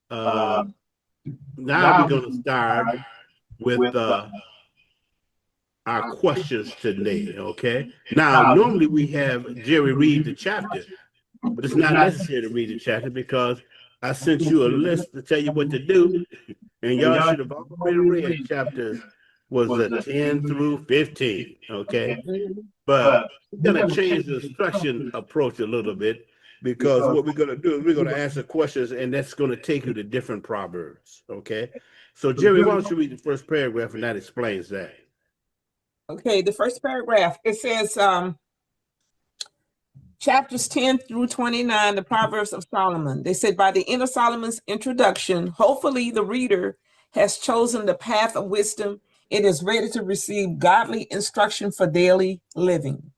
Uh, Now we're going to start with our questions today. Okay. Now, normally we have Jerry read the chapter, but it's not necessary to read the chapter because I sent you a list to tell you what to do, and y'all should have already read chapters was 10 through 15. Okay. But we're going to change the instruction approach a little bit because what we're going to do is we're going to answer questions, and that's going to take you to different proverbs. Okay. So, Jerry, why don't you read the first paragraph and that explains that? Okay, the first paragraph, it says chapters 10 through 29, the Proverbs of Solomon. They said by the end of Solomon's introduction, hopefully the reader has chosen the path of wisdom. It is ready to receive godly instruction for daily living.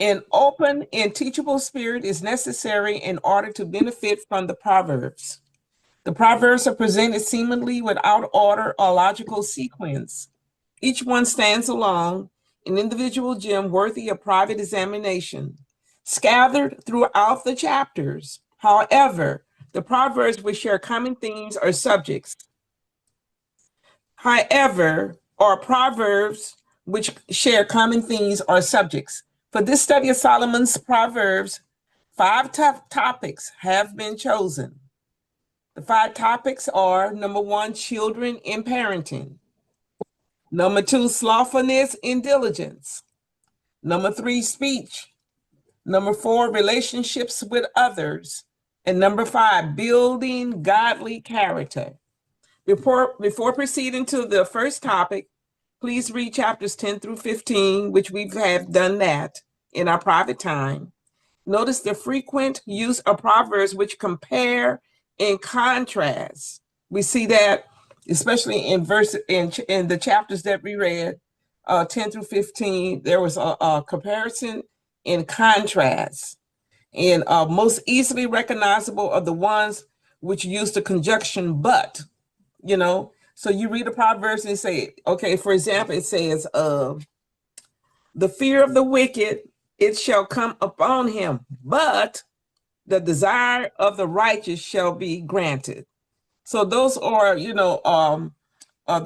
An open and teachable spirit is necessary in order to benefit from the Proverbs. The Proverbs are presented seemingly without order or logical sequence. Each one stands alone, an individual gem worthy of private examination, scattered throughout the chapters. However, the Proverbs which share common themes or subjects. However, or Proverbs which share common themes or subjects. For this study of Solomon's Proverbs, 5 topics have been chosen. The 5 topics are: number 1, children and parenting. Number 2, slothfulness and diligence. Number 3, speech. Number 4, relationships with others. And number 5, building godly character. Before proceeding to the first topic, please read chapters 10 through 15, which we have done that in our private time. Notice the frequent use of proverbs which compare and contrast. We see that especially in the chapters that we read, 10 through 15, there was a comparison and contrast. And most easily recognizable are the ones which use the conjunction but, you know. So you read the Proverbs and say, okay, for example, it says, the fear of the wicked, it shall come upon him, but the desire of the righteous shall be granted. So those are, the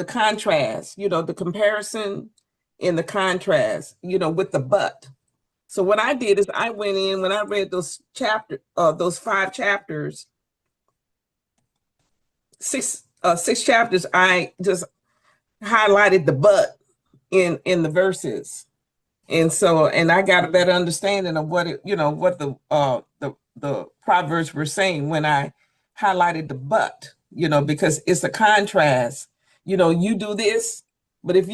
contrast, the comparison in the contrast, with the but. So what I did is I went in when I read those 5 chapters, six chapters. I just highlighted the but in the verses, and I got a better understanding of what what the proverbs were saying when I highlighted the but, because it's a contrast. You do this, but if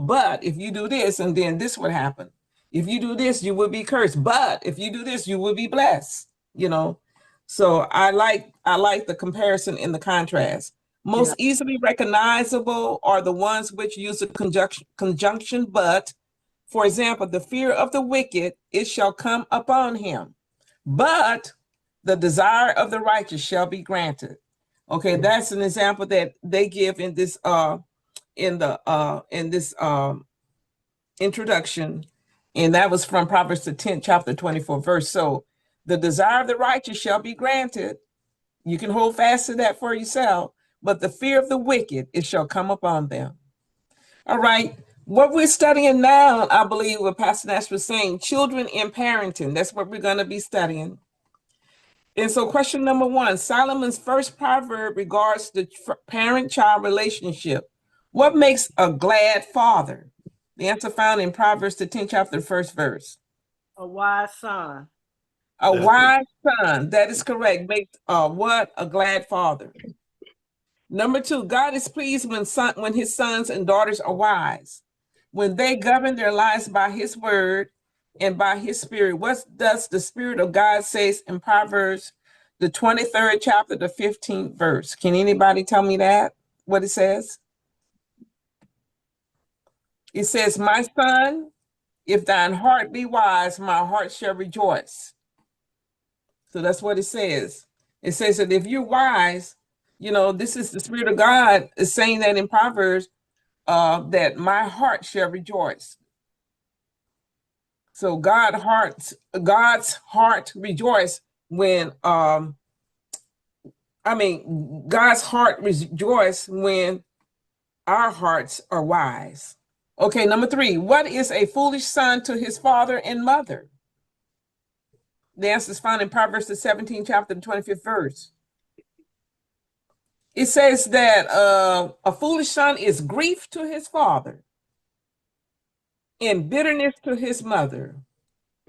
but if you do this, and then this would happen. If you do this, you will be cursed. But if you do this, you will be blessed. So I like the comparison in the contrast. Most easily recognizable are the ones which use a conjunction but. For example, the fear of the wicked, it shall come upon him, but the desire of the righteous shall be granted. Okay, that's an example that they give in this introduction, and that was from Proverbs the 10th chapter 24 verse. So the desire of the righteous shall be granted. You can hold fast to that for yourself, but the fear of the wicked, it shall come upon them. All right. What we're studying now, I believe what Pastor Nash was saying, children and parenting. That's what we're going to be studying. And so question number 1, Solomon's first proverb regards the parent-child relationship. What makes a glad father? The answer found in Proverbs the 10th chapter, the first verse. A wise son. A wise son, that is correct. Makes what? A glad father. Number 2, God is pleased when his sons and daughters are wise, when they govern their lives by his word and by his spirit. What does the spirit of God says in Proverbs, the 23rd chapter, the 15th verse? Can anybody tell me that? What it says? It says, my son, if thine heart be wise, my heart shall rejoice. So that's what it says. It says that if you're wise, this is the spirit of God is saying that in Proverbs, that my heart shall rejoice. So God's heart rejoice when I mean, God's heart rejoices when our hearts are wise. Okay, number 3. What is a foolish son to his father and mother? The answer is found in Proverbs the 17th chapter, the 25th verse. It says that a foolish son is grief to his father and bitterness to his mother.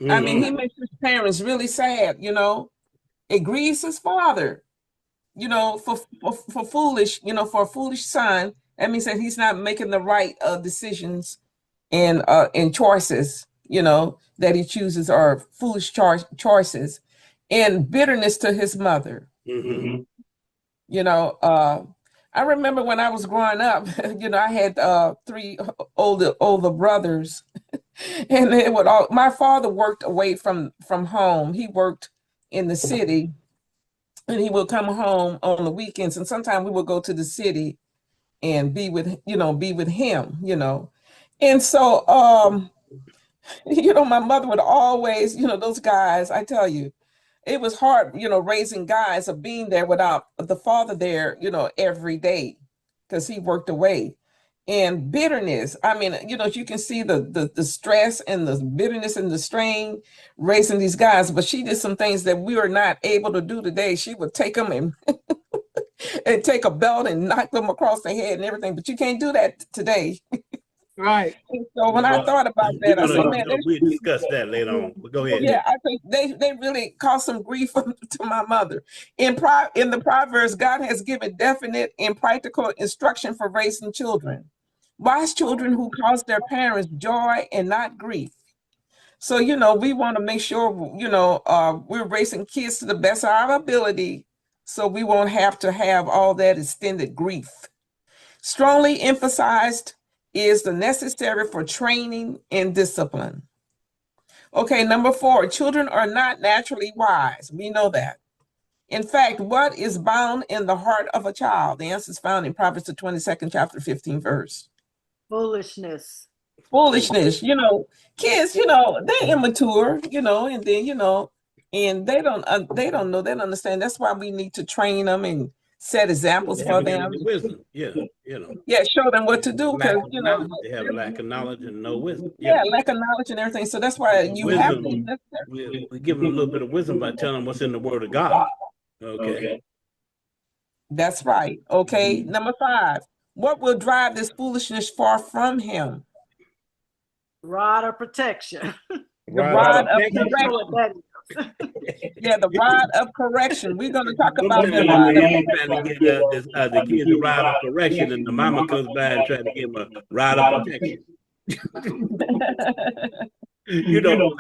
I mean, he makes his parents really sad, you know. It grieves his father, you know, for foolish, you know, for a foolish son. That means that he's not making the right decisions and choices, you know, that he chooses are foolish choices, and bitterness to his mother. Mm-hmm. You know, I remember when I was growing up, you know, I had 3 older brothers, and they would all. My father worked away from home. He worked in the city, and he would come home on the weekends, and sometimes we would go to the city and be with him, you know. And so you know, my mother would always, you know, those guys, I tell you, it was hard, you know, raising guys of being there without the father there, you know, every day, because he worked away. And bitterness, I mean, you know, you can see the stress and the bitterness and the strain raising these guys. But she did some things that we were not able to do today. She would take them and and take a belt and knock them across the head and everything. But you can't do that today. Right. And so when I thought about that, I said, man, we'll discuss that later on. But go ahead. yeah, I think they really caused some grief to my mother. In the Proverbs, God has given definite and practical instruction for raising children. Wise children who cause their parents joy and not grief. So, you know, we want to make sure, you know, we're raising kids to the best of our ability, so we won't have to have all that extended grief. Strongly emphasized is the necessary for training and discipline. Okay, number 4, children are not naturally wise. We know that. In fact, what is bound in the heart of a child? The answer is found in Proverbs the 22nd chapter, 15th verse. Foolishness. Foolishness, you know, kids, you know, they're immature, you know, and then, you know, and they don't know, they don't understand. That's why we need to train them and set examples for them. Wisdom, yeah, you know. Yeah, show them what to do, because, you know, they have lack of knowledge and no wisdom. Yeah, lack of knowledge and everything. So that's why you have to. We give them a little bit of wisdom by telling them what's in the Word of God. Okay. That's right. Okay. Number 5. What will drive this foolishness far from him? Rod of protection. The rod of correction. Yeah, the rod of correction. We're going to talk about the rod of trying to get the kids a rod of correction, and the mama comes by and tries to give them a rod of protection. You know,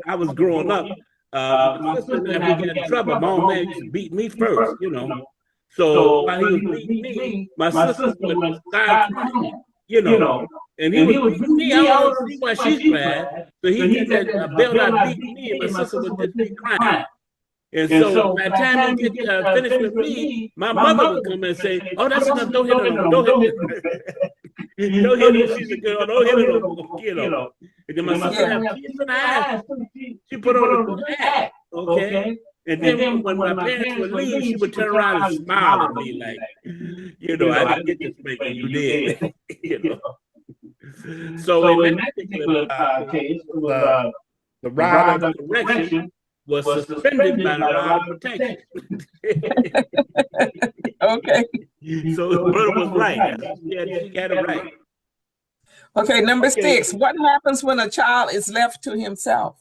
I was growing up. My sister and I, we got in trouble. My old man used to beat me first, you know. So while he was beating me, my sister would start crying, you know. And he was beating me. I don't see why she's glad. So he got that belt out beating me, and my sister would just be crying. And so by the time he get finished with me, my mother would come and say, "Oh, that's enough. Don't hit her no more. Don't hit her. Don't hit her. She's a girl. Don't hit her no more." You know. And then my sister had tears in her eyes. She put on a good act. Okay. And then when my parents would leave, she would turn around and smile at me like, you know, I didn't get this spanking, you did. You know. So in that particular case, the rod of correction was suspended by the rod of protection. Okay. So the brother was right. She got it right. Okay, number 6. What happens when a child is left to himself?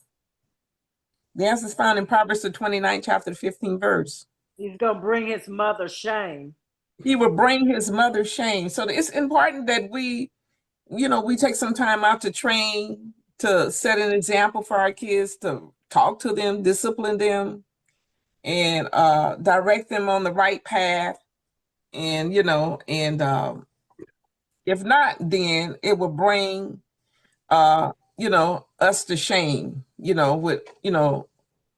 The answer is found in Proverbs the 29th chapter, 15th verse. He's going to bring his mother shame. He will bring his mother shame. So it's important that we, you know, we take some time out to train, to set an example for our kids, to talk to them, discipline them, and direct them on the right path. And, you know, and if not, then it will bring, you know, us to shame, you know, with, you know,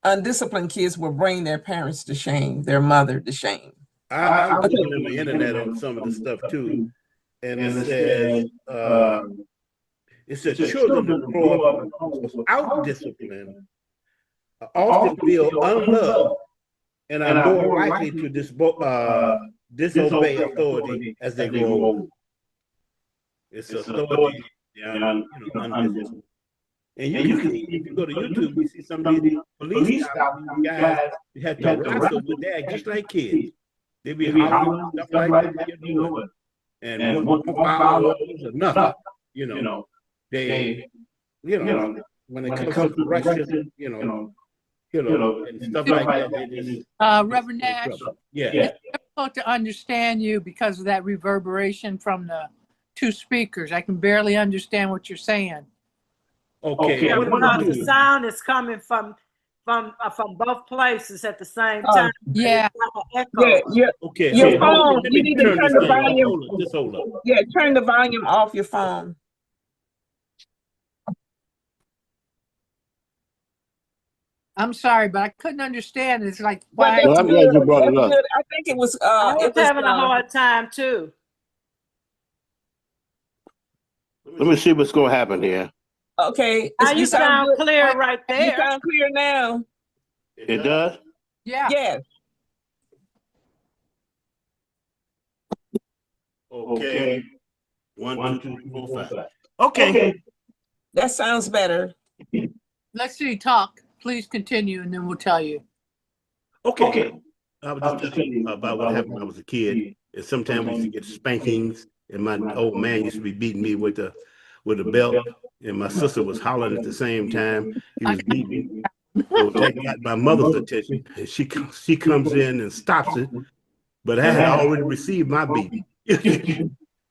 undisciplined kids will bring their parents to shame, their mother to shame. I was looking on the internet on some of the stuff too, and it says, children that grow up without discipline often feel unloved and are more likely to disobey authority as they grow older. It's authority, undisciplined. And you can see, if you go to YouTube, you see some of these police guys have to wrestle with that just like kids. They be hollering stuff like that, you know, and won't follow orders or nothing. You know, they, when it comes to correction, and stuff like that, they just Reverend Nash, yeah. it's difficult to understand you because of that reverberation from the two speakers. I can barely understand what you're saying. Okay. Yeah, What am I because the doing? sound is coming from both places at the same time. Yeah. It's like an echo. Yeah, Okay. your hold on. phone, Let you me need to turn turn this the thing off. volume. Hold on. Just hold up. Yeah, turn the volume off your phone. I'm sorry, but I couldn't understand. It's like, But why? that's I'm glad good. you brought it That's up. good. I think it was I was having a hard time too. Let me see what's going to happen here. okay. Now you sound good. clear right You there. sound clear now. It does? Yeah. Yes. Okay. 1, 2, 3, 4, 5. Okay. That sounds better. Let's see, talk. Please continue, and then we'll tell you. Okay. I was just telling you about what happened when I was a kid. And sometimes we used to get spankings, and my old man used to be beating me with a belt, and my sister was hollering at the same time. He was beating me. So that got my mother's attention, and she comes in and stops it. But I had already received my beating.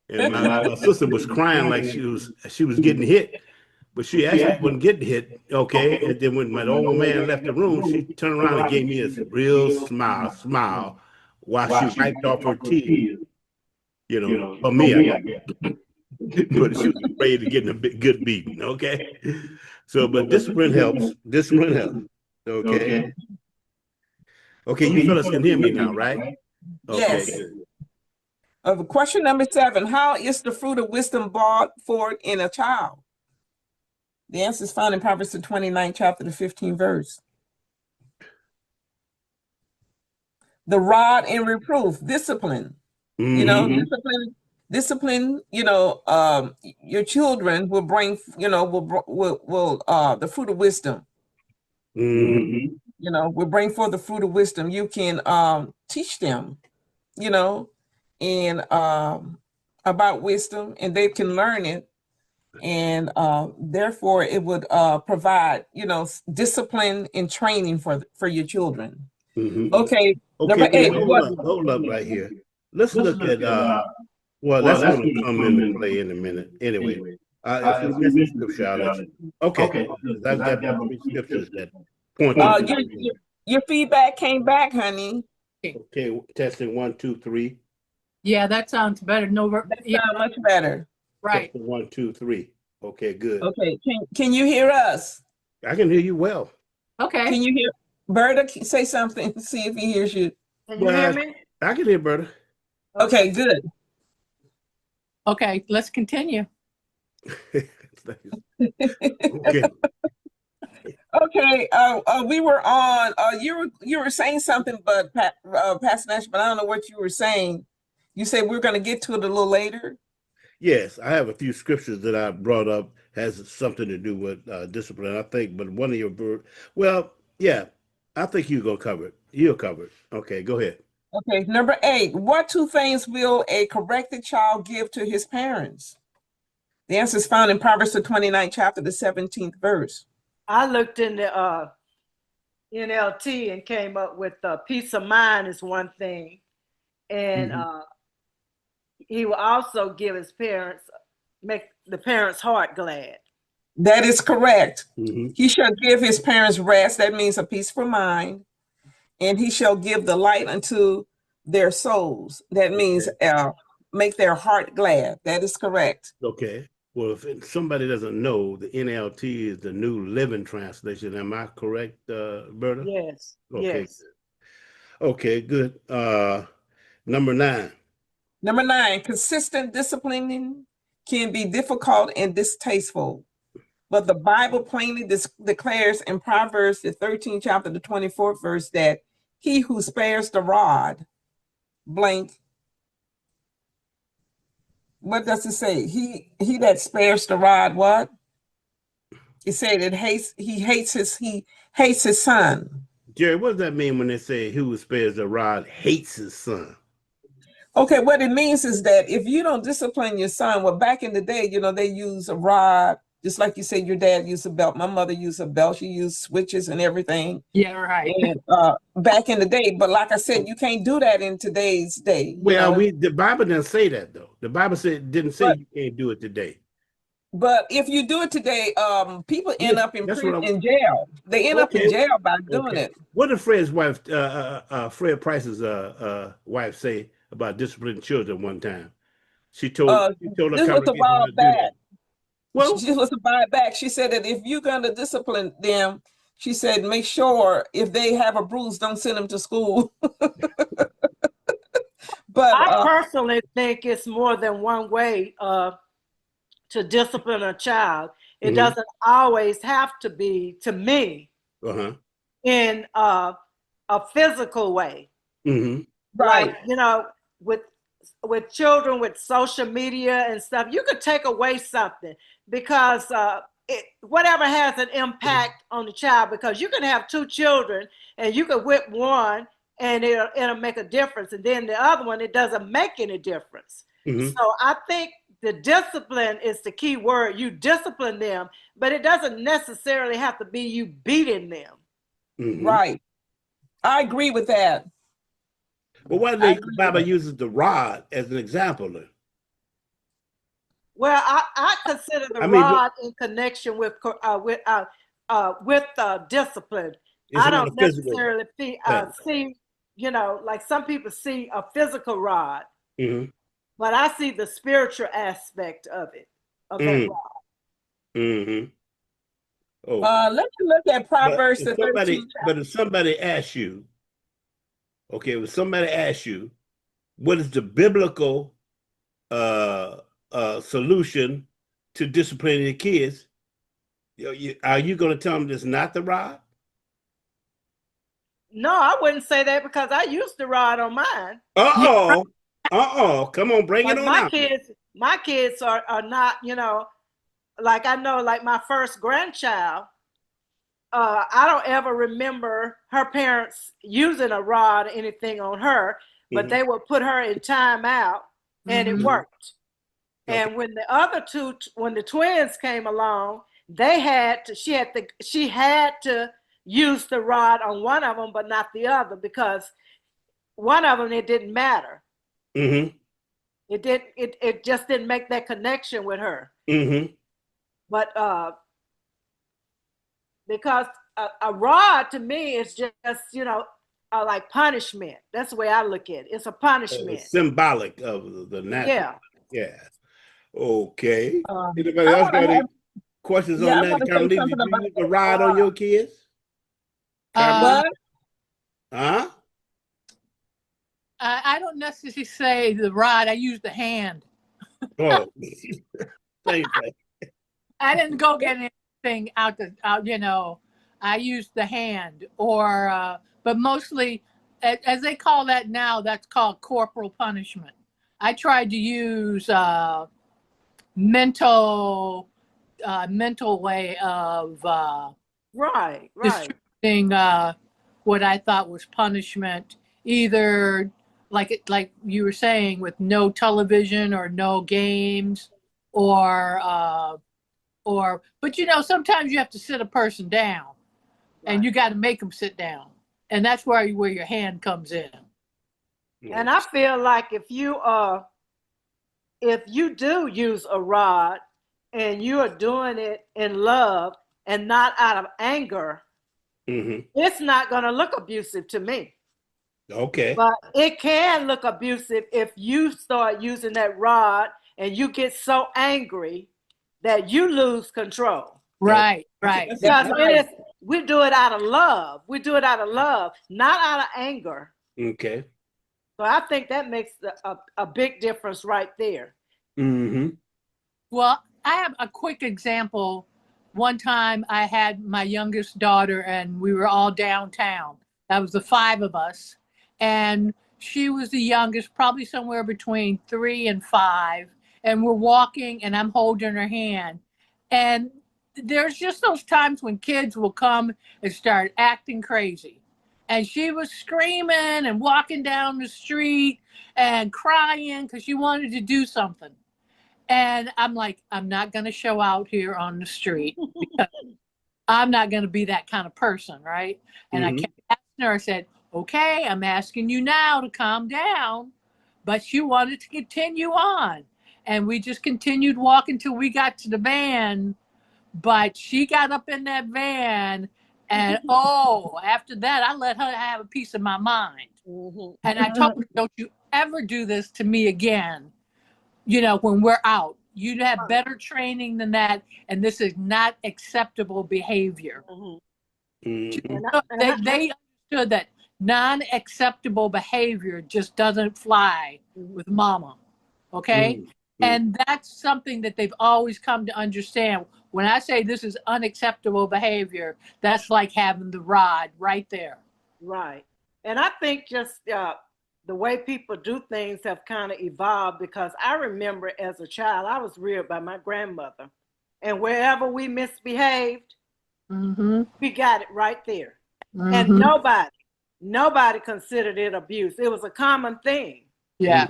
And my sister was crying like she was getting hit, but she actually wasn't getting hit. Okay, and then when my old man left the room, she turned around and gave me a real smile, while she wiped off her tears. For me, I guess. But she was afraid of getting a good beating. Okay, so but discipline helps. Discipline helps. Okay. Okay, you fellas can hear me now, right? Okay. Yes. Good. Question number 7. How is the fruit of wisdom brought forth in a child? The answer is found in Proverbs the 29th chapter, the 15th verse. The rod and reproof, discipline. Discipline, your children will bring, will the fruit of wisdom. Will bring forth the fruit of wisdom. You can teach them, and about wisdom, and they can learn it, and therefore it would provide, discipline and training for your children. Okay. Number 8. Hold up right here. Let's look at well, that's going to come into play in a minute. Anyway, if we miss the scripture, I'll let you. Okay, I've got 3 scriptures that point. Your feedback came back, honey. Okay, testing 1, 2, 3. Yeah, that sounds better. No, yeah, Sound much better. right. Testing 1, 2, 3. Okay, good. Okay, can you hear us? I can hear you well. Okay. Can you hear Berta? Say something. See if he hears you. Can you hear me? I can hear Berta. Okay, good. Okay, let's continue. Okay. Okay, we were on. You were saying something, but Pastor Nash, but I don't know what you were saying. You said we're going to get to it a little later. Yes, I have a few scriptures that I brought up has something to do with discipline, I think. But one of your, well, yeah, I think you're gonna cover it. You'll cover it. Okay, go ahead. Okay, number 8. What 2 things will a corrected child give to his parents? The answer is found in Proverbs the 29th chapter, the 17th verse. I looked in the NLT and came up with peace of mind is one thing, and he will also give his parents, make the parents' heart glad. That is correct. He shall give his parents rest. That means a peaceful mind. And he shall give the light unto their souls. That means make their heart glad. That is correct. Okay. Well, if somebody doesn't know, the NLT is the New Living Translation. Am I correct, Berta? Yes. Okay. Yes. Okay, good. Number 9. Number 9, consistent disciplining can be difficult and distasteful. But the Bible plainly declares in Proverbs, the 13th chapter, the 24th verse, that he who spares the rod, blank. What does it say? He that spares the rod, what? It said he hates his son. Jerry, what does that mean when they say he who spares the rod hates his son? Okay, what it means is that if you don't discipline your son, well, back in the day, they use a rod, just like you said, your dad used a belt. My mother used a belt. She used switches and everything. Yeah, right. And back in the day, but like I said, you can't do that in today's day. Well, the Bible didn't say that though. The Bible didn't say you can't do it today. But if you do it today, people end up in jail. They end up in jail by doing it. What did Fred's wife, Fred Price's wife, say about disciplining children one time? She told her this was a while back. Well, she was a while back. She said that if you're going to discipline them, she said, make sure if they have a bruise, don't send them to school. But I personally think it's more than one way to discipline a child. It doesn't always have to be, to me, in a physical way. Right. Like, with children, with social media and stuff, you could take away something because whatever has an impact on the child, because you can have two children and you can whip one and it'll make a difference. And then the other one, it doesn't make any difference. So I think the discipline is the key word. You discipline them, but it doesn't necessarily have to be you beating them. Right. I agree with that. But why do the Bible uses the rod as an example? Then? Well, I consider the rod in connection with discipline. I don't necessarily see, like some people see a physical rod, but I see the spiritual aspect of it, of that rod. Oh. Let me look at Proverbs. But if somebody asks you, what is the biblical solution to disciplining the kids? Are you going to tell them it's not the rod? No, I wouldn't say that because I used the rod on mine. Come on, bring it on out. My kids are not, like I know, like my first grandchild, I don't ever remember her parents using a rod or anything on her, but they would put her in timeout and it worked. And when when the twins came along, she had to use the rod on one of them, but not the other, because one of them, it didn't matter. It just didn't make that connection with her. But because a rod to me is just, like punishment. That's the way I look at it. It's a punishment. Symbolic of the natural. Yeah. Okay. Anybody I else got any questions on that? Carmelita, did you use a rod on your kids? What? Huh? I don't necessarily say the rod. I use the hand. Oh, same thing. I didn't go get anything out. I used the hand, but mostly, as they call that now, that's called corporal punishment. I tried to use mental way of distributing what I thought was punishment, either like you were saying, with no television or no games, but sometimes you have to sit a person down, and you got to make them sit down, and that's where your hand comes in. And I feel like if you do use a rod and you are doing it in love and not out of anger, it's not going to look abusive to me. Okay. But it can look abusive if you start using that rod and you get so angry that you lose control. Right. Because we do it out of love. We do it out of love, not out of anger. Okay. So I think that makes a big difference right there. Well, I have a quick example. One time I had my youngest daughter and we were all downtown. That was the 5 of us. And she was the youngest, probably somewhere between 3 and 5. And we're walking and I'm holding her hand. And there's just those times when kids will come and start acting crazy. And she was screaming and walking down the street and crying because she wanted to do something. And I'm like, I'm not going to show out here on the street because I'm not going to be that kind of person, right? And I kept asking her, I said, okay, I'm asking you now to calm down. But she wanted to continue on. And we just continued walking till we got to the van. But she got up in that van, and after that, I let her have a piece of my mind. And I told her, don't you ever do this to me again, when we're out. You'd have better training than that, and this is not acceptable behavior. They understood that non-acceptable behavior just doesn't fly with mama, okay? And that's something that they've always come to understand. When I say this is unacceptable behavior, that's like having the rod right there. Right. And I think just the way people do things have kind of evolved, because I remember as a child, I was reared by my grandmother. And wherever we misbehaved, we got it right there. And nobody considered it abuse. It was a common thing. Yeah.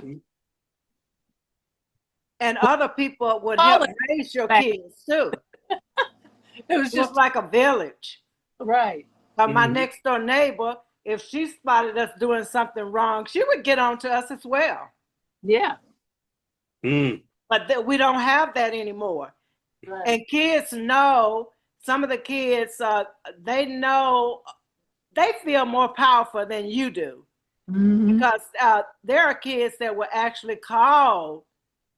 And other people would help raise your kids too. It was just like a village. Right. But my next door neighbor, if she spotted us doing something wrong, she would get on to us as well. Yeah. But we don't have that anymore. Right. And kids know, some of the kids, they know, they feel more powerful than you do. Because there are kids that will actually call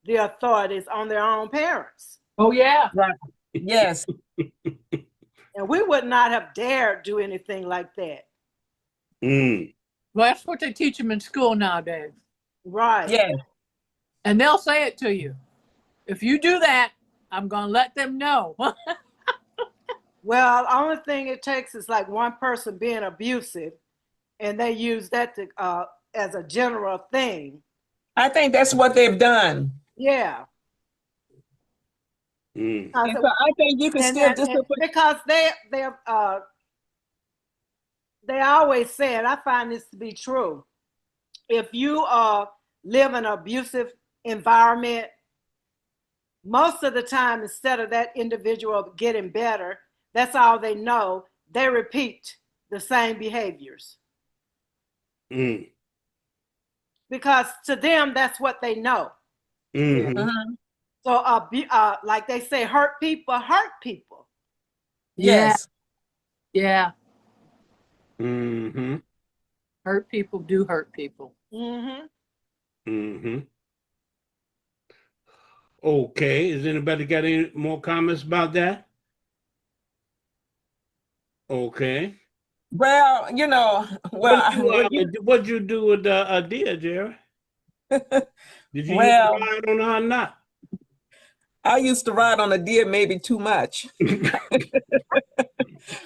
the authorities on their own parents. Oh, yeah. Right. Yes. And we would not have dared do anything like that. Well, that's what they teach them in school nowadays. Right. Yeah. And they'll say it to you. If you do that, I'm going to let them know. Well, the only thing it takes is like one person being abusive, and they use that to as a general thing. I think that's what they've done. Yeah. And so I think you can still discipline. Because they always said, I find this to be true. If you live in an abusive environment, most of the time, instead of that individual getting better, that's all they know. They repeat the same behaviors. Because to them, that's what they know. So, like they say, hurt people hurt people. Yes. Yeah. Hurt people do hurt people. Okay. Has anybody got any more comments about that? Okay. Well, What'd you do with Adia, Jerry? Did you ride on her or not? I used to ride on Adia maybe too much.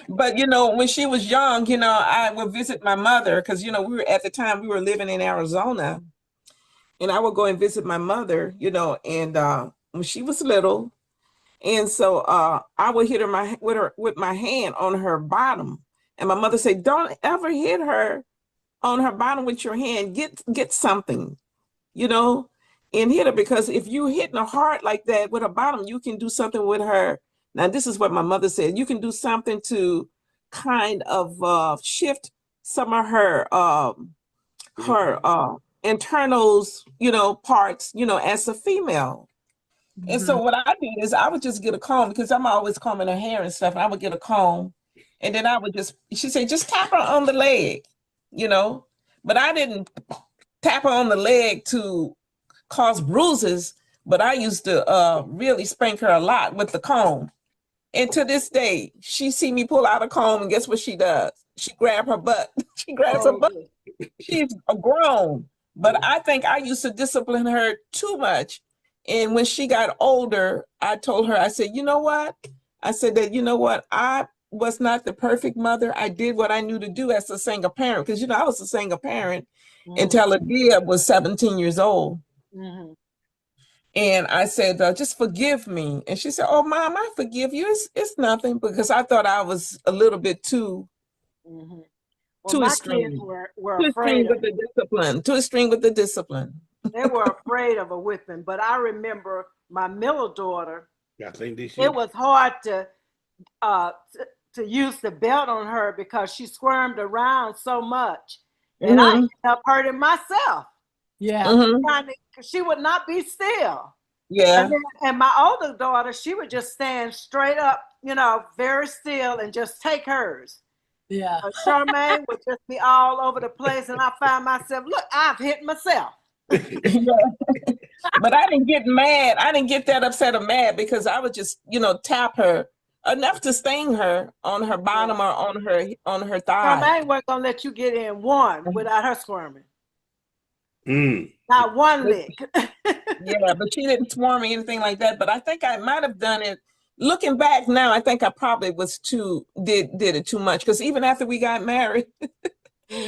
But, when she was young, I would visit my mother because, at the time we were living in Arizona, and I would go and visit my mother, and when she was little. And so I would hit her with my hand on her bottom. And my mother said, don't ever hit her on her bottom with your hand. Get something, and hit her, because if you hitting her hard like that with her bottom, you can do something with her. Now, this is what my mother said. You can do something to kind of shift some of her internals, parts, as a female. And so what I did is I would just get a comb, because I'm always combing her hair and stuff. And I would get a comb, and then she said, just tap her on the leg, but I didn't tap her on the leg to cause bruises, but I used to really spank her a lot with the comb. And to this day, she see me pull out a comb, and guess what she does? She grab her butt. She grabs her butt. She's grown, but I think I used to discipline her too much. And when she got older, I told her, I said, you know what? I said that, I was not the perfect mother. I did what I knew to do as a single parent, because I was a single parent until Adia was 17 years old. Mm-hmm. And I said, just forgive me. And she said, oh, Mom, I forgive you. It's nothing, because I thought I was a little bit too Well, my extreme. kids were Too extreme afraid of with the discipline. Too extreme with the discipline. they were afraid of a whipping. But I remember my middle daughter, I think they should. it was hard to use the belt on her because she squirmed around so much. And I ended up hurting myself. Yeah. She would not be still. Yeah. And my older daughter, she would just stand straight up, very still and just take hers. Yeah. Charmaine would just be all over the place, and I find myself, look, I've hit myself. But I didn't get mad. I didn't get that upset or mad, because I would just, tap her enough to sting her on her bottom or on her thigh. Charmaine wasn't gonna let you get in one without her squirming. Not one lick. Yeah, but she didn't swarm or anything like that. But I think I might have done it. Looking back now, I think I probably did it too much, because even after we got married,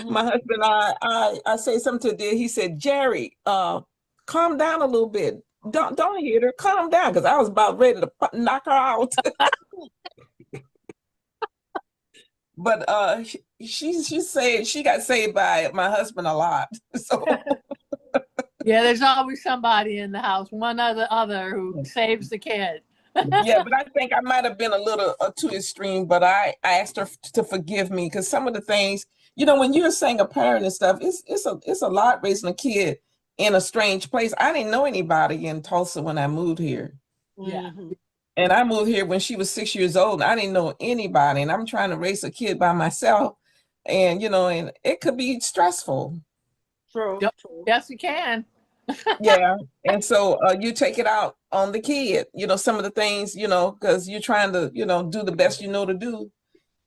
my husband, I say something to Did. He said, Jerry, calm down a little bit. Don't hit her. Calm down, because I was about ready to knock her out. But she said she got saved by my husband a lot. So Yeah, there's always somebody in the house, one or the other, who saves the kid. yeah, but I think I might have been a little too extreme. But I asked her to forgive me, because some of the things, when you're saying a parent and stuff, it's a lot raising a kid in a strange place. I didn't know anybody in Tulsa when I moved here. Yeah. And I moved here when she was 6 years old, and I didn't know anybody. And I'm trying to raise a kid by myself, and and it could be stressful. True. Yep. Yes, you can. Yeah. And so you take it out on the kid, some of the things, because you're trying to, do the best to do.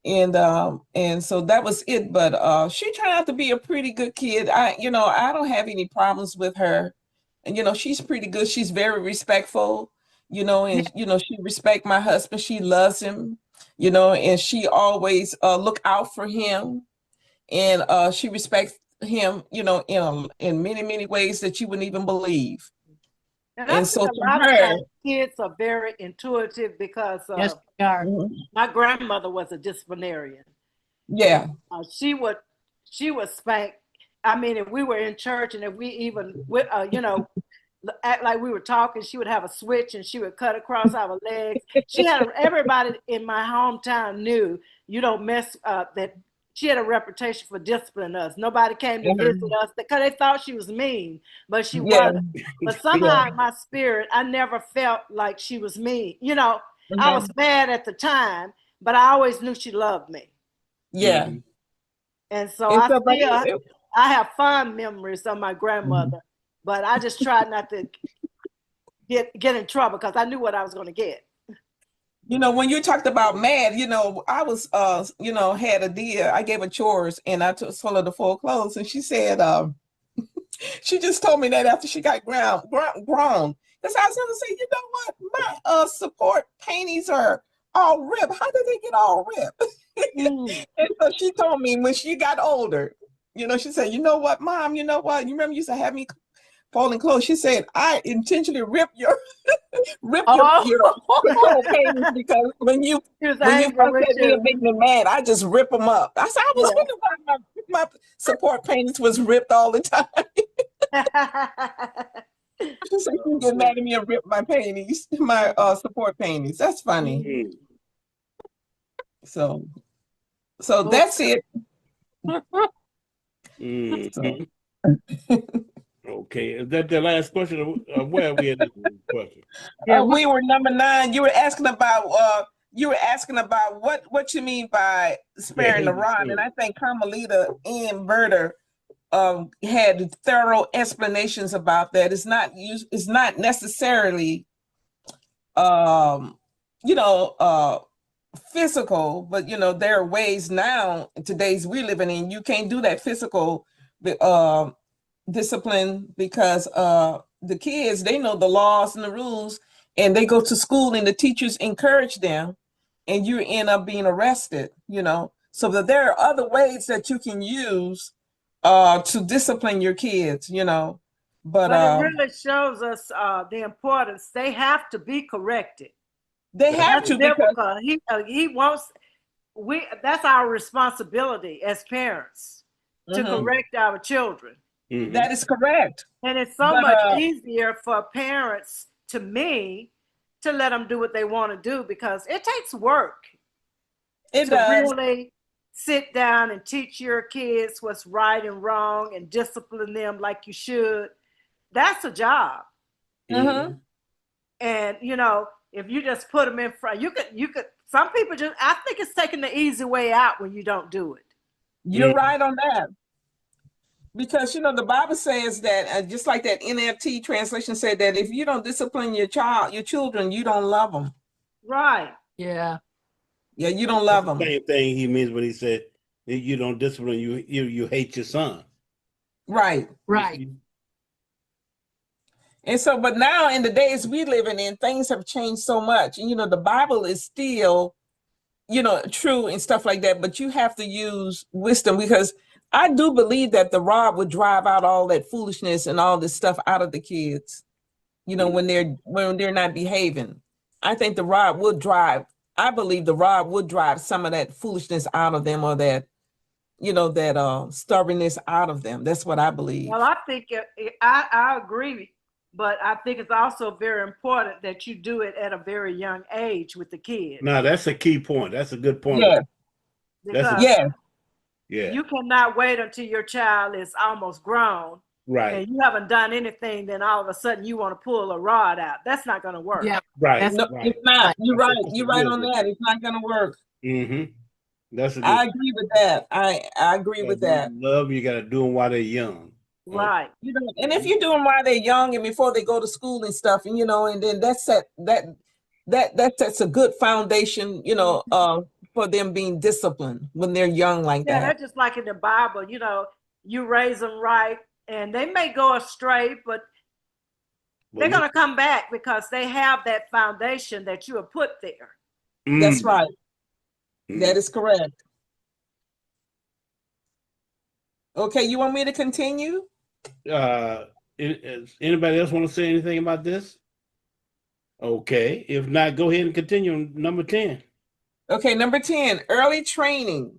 And so that was it. But she turned out to be a pretty good kid. I don't have any problems with her. And she's pretty good. She's very respectful, and she respect my husband. She loves him, and she always look out for him. And she respects him, in many, many ways that you wouldn't even believe. And so a lot of times kids are very intuitive, because Yes, they are. my grandmother was a disciplinarian. Yeah. She would spank. I mean, if we were in church and if we even, act like we were talking, she would have a switch and she would cut across our legs. Everybody in my hometown knew you don't mess up, that she had a reputation for disciplining us. Nobody came to visit us because they thought she was mean, but she wasn't. But somehow in my spirit, I never felt like she was mean. I was mad at the time, but I always knew she loved me. Yeah. And so I have fond memories of my grandmother, but I just tried not to get in trouble, because I knew what I was going to get. When you talked about mad, I was, had a deal. I gave her chores, and I told her to fold clothes, and she said, she just told me that after she got grown. Because I was going to say, you know what, my support panties are all ripped. How did they get all ripped? And so she told me when she got older, she said, you know what, Mom, you remember you used to have me folding clothes. She said, I intentionally rip your panties, because when you make me mad, I just rip them up. I said, I was wondering why my support panties was ripped all the time. She said, you get mad at me and rip my panties, my support panties. That's funny. So that's it. Okay, is that the last question? Where are we at this question? We were number 9. You were asking about what you mean by sparing the rod, and I think Carmelita and Berta had thorough explanations about that. It's not necessarily physical, but there are ways now in today's we living in, you can't do that physical discipline, because the kids, they know the laws and the rules, and they go to school and the teachers encourage them and you end up being arrested, so that there are other ways that you can use to discipline your kids, but it really shows us the importance. They have to be corrected. they have That's to, because biblical. He wants, that's our responsibility as parents to Mhm. correct our children. That is correct. And it's so But much easier for parents, to me, to let them do what they want to do, because it takes work it to does. really sit down and teach your kids what's right and wrong and discipline them like you should. That's a job. Mhm. And if you just put them in front, you could. Some people just, I think it's taking the easy way out when you don't do it. You're right on that. Because the Bible says that, just like that NLT translation said, that if you don't discipline your children, you don't love them. Right. Yeah. Yeah, you don't love them. Same thing he means when he said you don't discipline, you hate your son. Right. Right. And so, but now in the days we living in, things have changed so much. And the Bible is still, true and stuff like that, but you have to use wisdom, because I do believe that the rod would drive out all that foolishness and all this stuff out of the kids, when they're not behaving. I think the rod would drive, I believe the rod would drive some of that foolishness out of them, or that, that stubbornness out of them. That's what I believe. Well, I think I agree, but I think it's also very important that you do it at a very young age with the kids. No, that's a key point. That's a good point. Yeah. Because yeah. you cannot wait until your child is almost grown, Right. and you haven't done anything, then all of a sudden you want to pull a rod out. That's not going to work. Yeah. Right. No, right. it's not. You're right. That's You're right on that. It's not going to work. Mm-hmm. That's a good. I agree with that. I agree with that. Love, you got to do them while they're young. Right. And if you do them while they're young and before they go to school and stuff, and and then that sets a good foundation, for them being disciplined when they're young like that. Yeah, that's just like in the Bible. You raise them right, and they may go astray, but they're going to come back because they have that foundation that you have put there. That's right. That is correct. Okay, you want me to continue? Anybody else want to say anything about this? Okay, if not, go ahead and continue on number 10. Okay, number 10, early training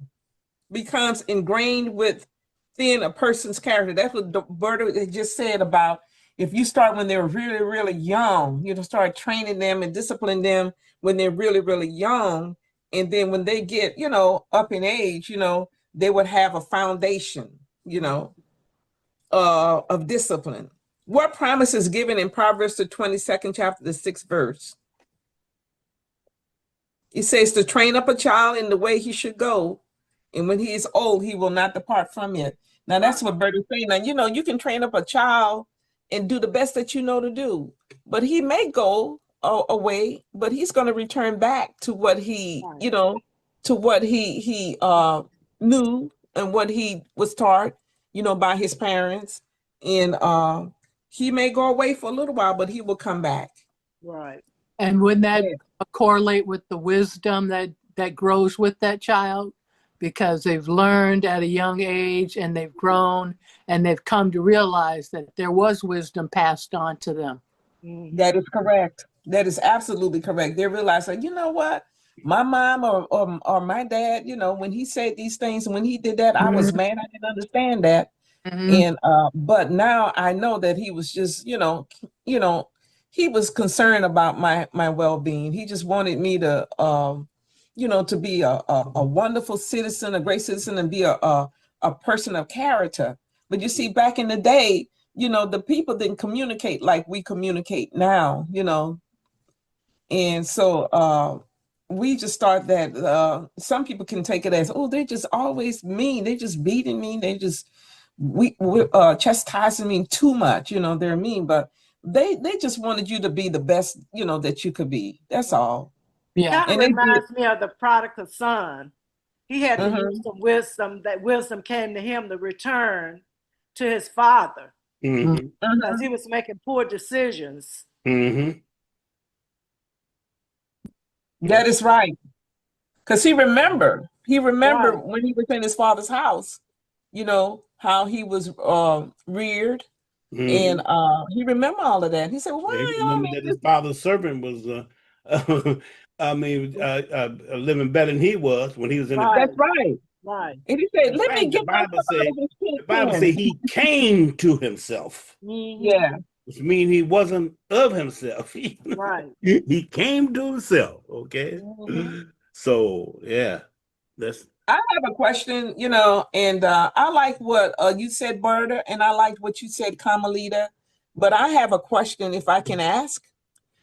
becomes ingrained within a person's character. That's what Berta just said about, if you start when they're really, really young, start training them and disciplining them when they're really, really young. And then when they get, up in age, they would have a foundation, of discipline. What promise is given in Proverbs, the 22nd chapter, the 6th verse? It says to train up a child in the way he should go, and when he is old, he will not depart from it. Now, that's what Bert is saying. Now, you can train up a child and do the best that you know to do, but he may go away, but he's going to return back to what he, to what he knew and what he was taught, by his parents. And he may go away for a little while, but he will come back. Right. And would that correlate with the wisdom that grows with that child? Because they've learned at a young age, and they've grown, and they've come to realize that there was wisdom passed on to them. That is correct. That is absolutely correct. They realize, like, you know what? My mom or my dad, when he said these things, and when he did that, I was mad. I didn't understand that. And but now I know that he was just, he was concerned about my well-being. He just wanted me to to be a wonderful citizen, a great citizen, and be a person of character. But you see, back in the day, the people didn't communicate like we communicate now, and so we just thought that some people can take it as, oh, they're just always mean. They're just beating me. They just chastising me too much. They're mean, but they just wanted you to be the best, that you could be. That's all. Yeah. Kind of reminds me of the prodigal son. He had to use some wisdom. That wisdom came to him to return to his father because he was making poor decisions. That is right. Because he remembered Right. when he was in his father's house, how he was reared. Mhm. And he remembered all of that. He said, well, Yeah, he why y'all remembered make that his this? father's servant was, living better than he was when he was in the. Right. That's right. Right. And he said, In let me fact, the get Bible myself out say of this the Bible say pig pen. he came to himself, Hmm. Yeah. which means he wasn't of himself. Right. He came to himself. Okay, Hmm. so yeah, that's I have a question, and I like what you said, Berta, and I liked what you said, Carmelita. But I have a question if I can ask.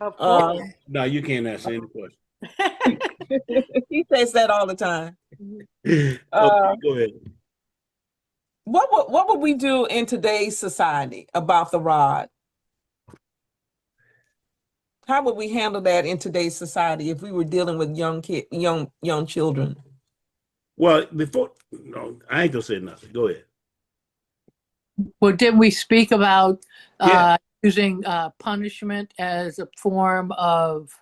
Of Uh, course. no, you can't answer any question. he says that all the time. Okay, go ahead. What would we do in today's society about the rod? How would we handle that in today's society if we were dealing with young children? Well, no, I ain't gonna say nothing. Go ahead. Well, didn't we speak about Yeah, using punishment as a form of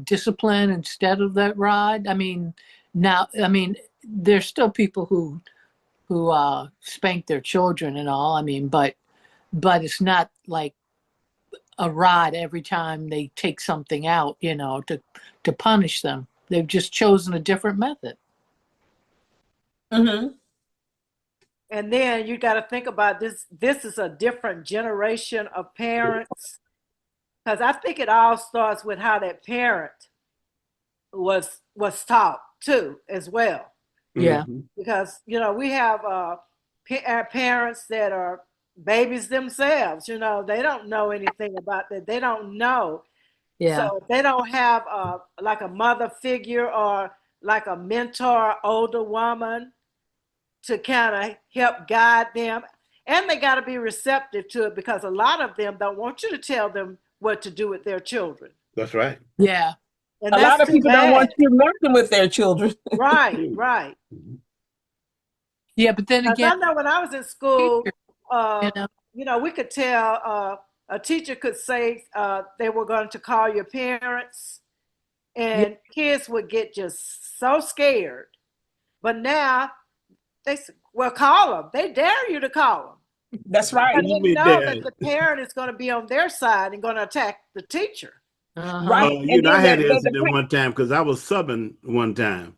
discipline instead of that rod? I mean, there's still people who spank their children and all. I mean, but it's not like a rod every time they take something out, to punish them. They've just chosen a different method. Mm-hmm. And then you got to think about this. This is a different generation of parents, because I think it all starts with how that parent was taught too, as well. Yeah. mhm. Because we have our parents that are babies themselves. They don't know anything about that. They don't know. Yeah. So they don't have like a mother figure or like a mentor, older woman to kind of help guide them. And they got to be receptive to it, because a lot of them don't want you to tell them what to do with their children. That's right. Yeah. And A lot that's of too people don't want bad. you messing with their children. Right, right. Mhm. Yeah. But then Because again, I know when I was in school, teacher, you know, we could tell a teacher could say they were going to call your parents, yeah, and kids would get just so scared. But now they say, well, call them. They dare you to call them. That's But right. You they mean know that that? the parent is going to be on their side and going to attack the teacher. uh-huh. Right. And I then had an incident one time because I was subbing one time,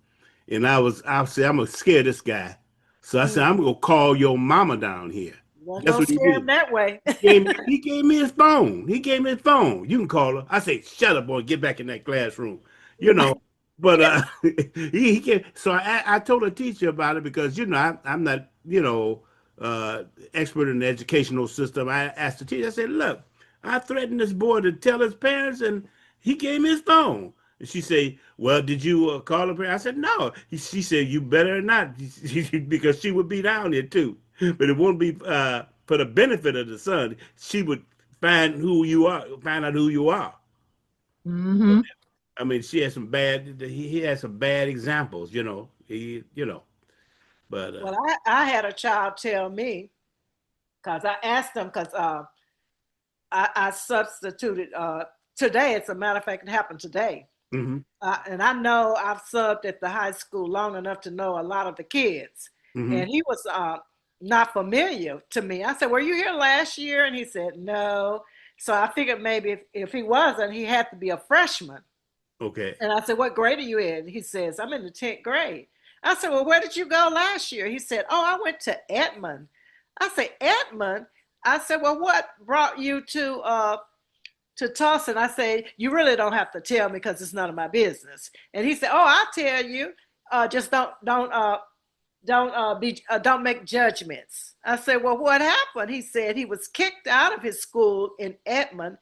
and I said I'm gonna scare this guy, so I said Mm. I'm gonna call your mama down here. Wasn't That's going to what he scare them did. that way. He gave me his phone. He gave me his phone. You can call her. I say, shut up, boy. Get back in that classroom. You know. But he came. So I told a teacher about it because I'm not uh, expert in the educational system. I asked the teacher. I said, look, I threatened this boy to tell his parents, and he gave me his phone. And she said, well, did you call her parents? I said, no. She said, you better not, because she would be down here too. But it won't be for the benefit of the son. She would find out who you are. Mm-hmm. I mean, she had some bad. He had some bad examples. But Well, I had a child tell me, because I asked them, because I substituted today. As a matter of fact, it happened today. mm-hmm, And I know I've subbed at the high school long enough to know a lot of the kids. mm-hmm. And he was not familiar to me. I said, were you here last year? And he said, no. So I figured maybe if he wasn't, he had to be a freshman. Okay. And I said, what grade are you in? He says, I'm in the 10th grade. I said, well, where did you go last year? He said, oh, I went to Edmond. I said, Edmond? I said, well, what brought you to Tulsa? And I said, you really don't have to tell me, because it's none of my business. And he said, oh, I'll tell you. Just don't make judgments. I said, well, what happened? He said he was kicked out of his school in Edmond,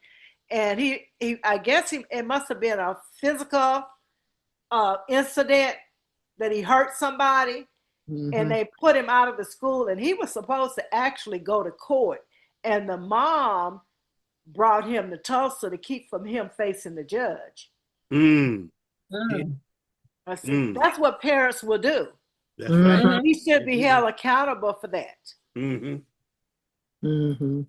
and he I guess it must have been a physical incident, that he hurt somebody, and Mm-hmm. they put him out of the school, and he was supposed to actually go to court, and the mom brought him to Tulsa to keep from him facing the judge. Mm. Mm. I said, Mm. that's what parents will do. That's right. Mm-hmm. He should Yes, be we held do. accountable for that. Mm-hmm. Mm-hmm.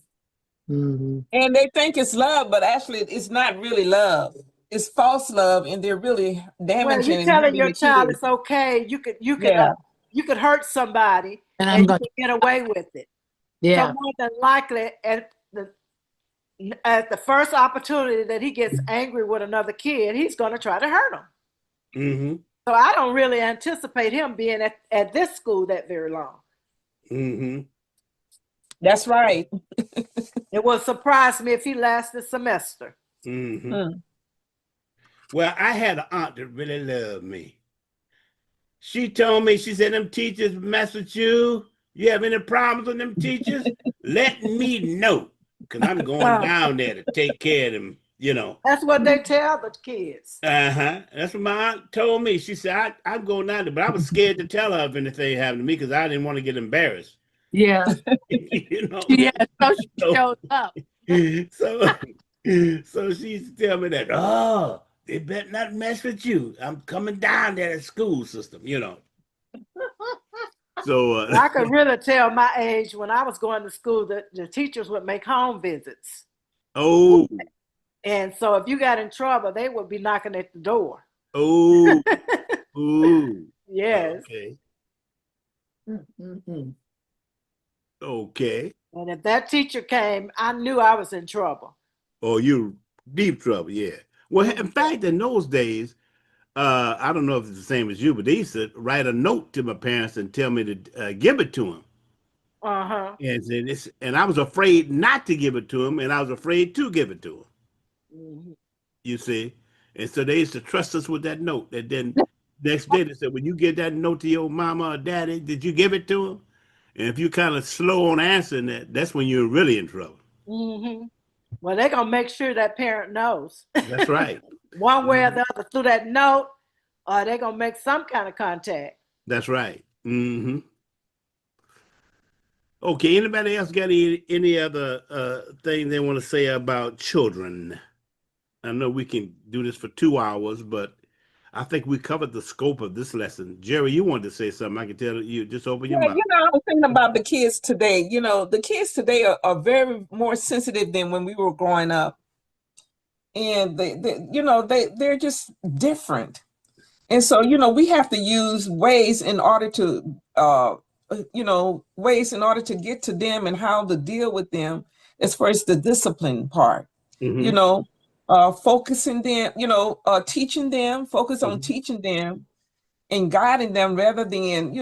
Mm-hmm. And they think it's love, but actually it's not really love. it's false love, and they're really Well, damaging you're and telling hurting your the child kids. it's okay. Yeah. You could hurt somebody And and I'm you going, can get away with it. So yeah, more than likely, at the first opportunity that he gets angry with another kid, he's going to try to hurt him. Mm-hmm. So I don't really anticipate him being at this school that very long. Mm-hmm. That's right. It would surprise me if he lasted a semester. Mm-hmm. Mm. Well, I had an aunt that really loved me. She told me, she said, them teachers mess with you. You have any problems with them teachers? Let me know, because I'm going down there to take care of them, you know. That's what they tell the kids. Uh-huh. That's what my aunt told me. She said, I'm going down there, but I was scared to tell her if anything happened to me because I didn't want to get embarrassed. yeah, You know? yeah. So she So- showed up. So she used to tell me that, oh, they better not mess with you. I'm coming down there at school system, you know. So I could really tell my age when I was going to school that the teachers would make home visits. oh, And so if you got in trouble, they would be knocking at the door. oh, ooh. Yes. Okay. Mm-hmm. Okay. And if that teacher came, I knew I was in trouble. Oh, you're deep trouble, yeah. Well, in fact, in those days, I don't know if it's the same as you, but they used to write a note to my parents and tell me to give it to them. Uh-huh. And I was afraid not to give it to them, and I was afraid to give it to them. Mm-hmm. You see, and so they used to trust us with that note. And then next day they said, "When you give that note to your mama or daddy, did you give it to him?" And if you kind of slow on answering that, that's when you're really in trouble. Mm-hmm. Well, they're gonna make sure that parent knows. That's right. One way or the other through that note, or they're gonna make some kind of contact. That's right. Mm-hmm. Okay. Anybody else got any other thing they want to say about children? I know we can do this for 2 hours, but I think we covered the scope of this lesson. Jerry, you wanted to say something. I can tell you. Just open your Yeah, mouth. I was thinking about the kids today. The kids today are very more sensitive than when we were growing up. And they're just different. And so, we have to use ways in order to, get to them and how to deal with them as far as the discipline part, Mm-hmm. focusing them, teaching them, focus on teaching them and guiding them rather than,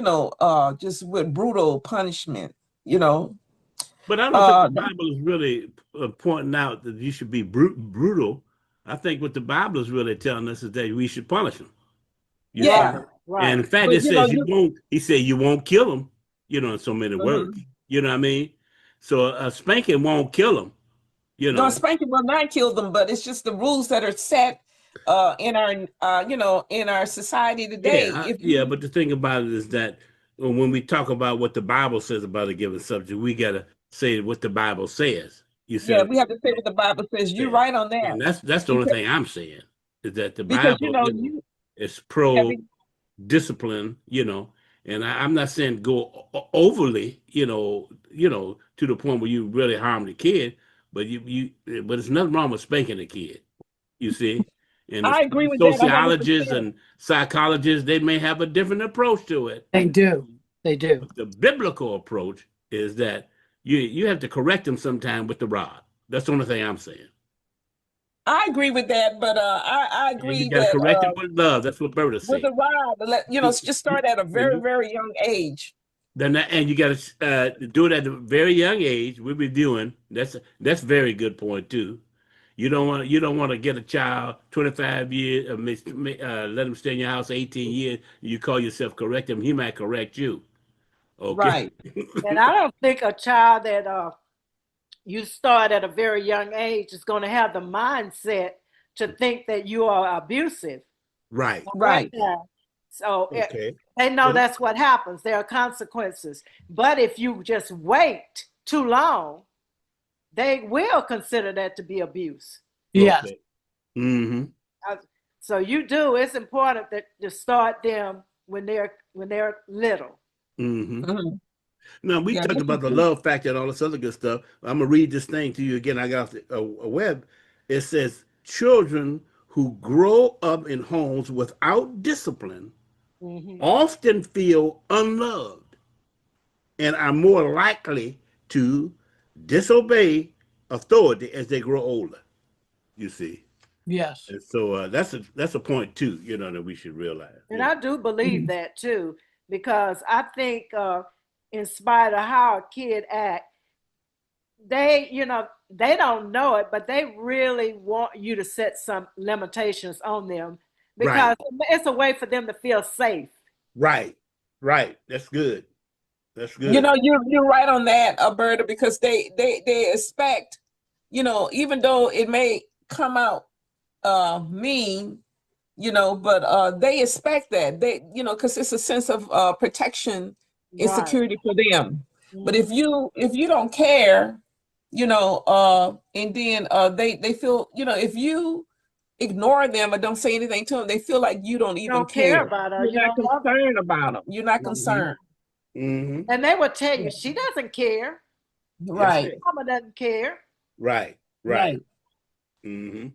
just with brutal punishment, But I don't think the Bible is really pointing out that you should be brutal. I think what the Bible is really telling us is that we should punish them. You Yeah. see? Right. And in fact, But, it says you won't. He said you won't kill them. In so many words. You know what I mean? So a spanking won't kill them. No, spanking will not kill them, but it's just the rules that are set in our society today. But the thing about it is that when we talk about what the Bible says about a given subject, we gotta say what the Bible says. You see? Yeah, we have to say what the Bible says. You're right on that. And that's the only thing I'm saying is that the Because Bible is pro discipline, and I'm not saying go overly, to the point where you really harm the kid, but but it's nothing wrong with spanking a kid, you see. And I agree with sociologists that 100%. and psychologists, they may have a different approach to it. They do. But the biblical approach is that you have to correct them sometime with the rod. That's the only thing I'm saying. I agree with that, but I agree you got to correct it with love. That's what Berta said. with the rod, just start at a very, very young age. And you got to do it at a very young age. We'll be doing that's very good point too. You don't want to get a child 25 years, let him stay in your house 18 years. You call yourself correct him, he might correct you. Okay. Right. And I don't think a child that you start at a very young age is going to have the mindset to think that you are abusive. Right. Right. So Okay. they know that's what happens. There are consequences. But if you just wait too long, they will consider that to be abuse. Yes. Okay. Mm-hmm. So it's important that to start them when they're little. Mm-hmm. Mhm. Now, we talked about the love factor and all this other good stuff. I'm going to read this thing to you again. I got a web. It says, children who grow up in homes without discipline Mhm. often feel unloved and are more likely to disobey authority as they grow older. You see, Yes. and so that's a point too. That we should realize. And I do believe that too, because I think in spite of how a kid act, they don't know it, but they really want you to set some limitations on them because Right, it's a way for them to feel safe. right, right. That's good. That's You good. know, you're right on that, Alberta, because they expect, even though it may come out mean, but they expect that because it's a sense of protection and Right. security for them. But if Mhm. you don't care, and then they feel, if you ignore them or don't say anything to them, they feel like you don't even Don't care care. about her. You're You not don't love her. concerned about them. You're not Hmm. concerned. Hmm. And they will tell you she doesn't care. That's Right. it. Mama doesn't care. Right, right. Right. Hmm.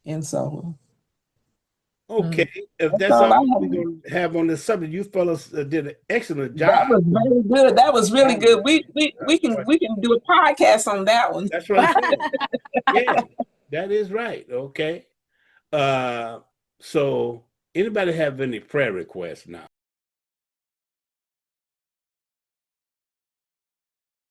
And so Okay, if that's that's all all I we're have. going to have on this subject, you fellas did an excellent That job. was very good. That was really That was, good. We that we can was- we can do a podcast on that one. that's what I'm saying. Yeah, that is right. Okay. So anybody have any prayer requests now?